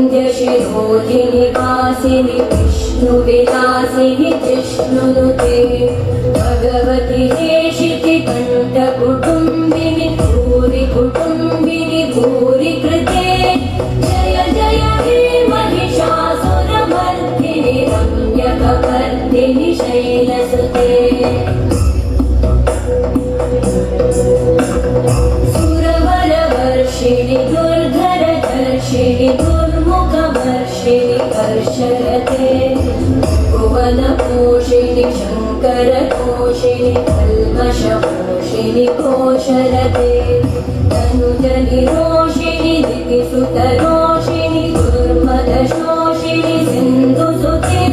श्रीवरविन्द्यशिरोधिनि वासिनि विष्णुविलासिनि जिष्णुनुते भगवति हेशितिकण्ठकुटुम्बिनि भूरि कुटुम्बिनि भूरि कृते जय जय हे महिषासुरमर्दिनि रम्यकपर्दिनि शैलसुते सुरवरवर्षिणि दुर्धरधर्षिणि दुर्मुखवर्षिणि कर्षरते भुवनपोषिणि शङ्करतोषिणि कल्मषपोषिणि घोषरते तनुजनिरोषिणि दितिसुतरोषिणि दुर्मदशोषिणि सिन्धुसुते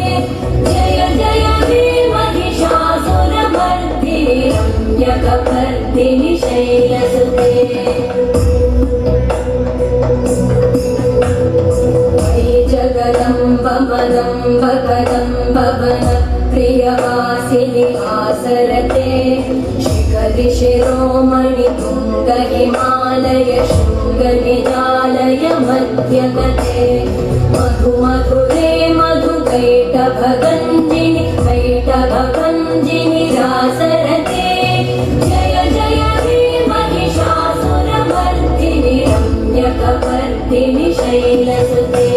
जय जय हे महिषासुरमर्दिनि रम्यकपर्दिनि शैलसुते जगदम्ब मदम्ब कदम्ब वन प्रियवासिनि आसरते शिखरि शिरोमणि तुङ्ग हिमालय शृङ्ग निजालय मध्यगते मधु मधुरे मधुकैटभगञ्जिनि कैटभगञ्जिनि रासरते जय जय हे महिषासुरमर्दिनि रम्यकपर्दिनि शैलसुते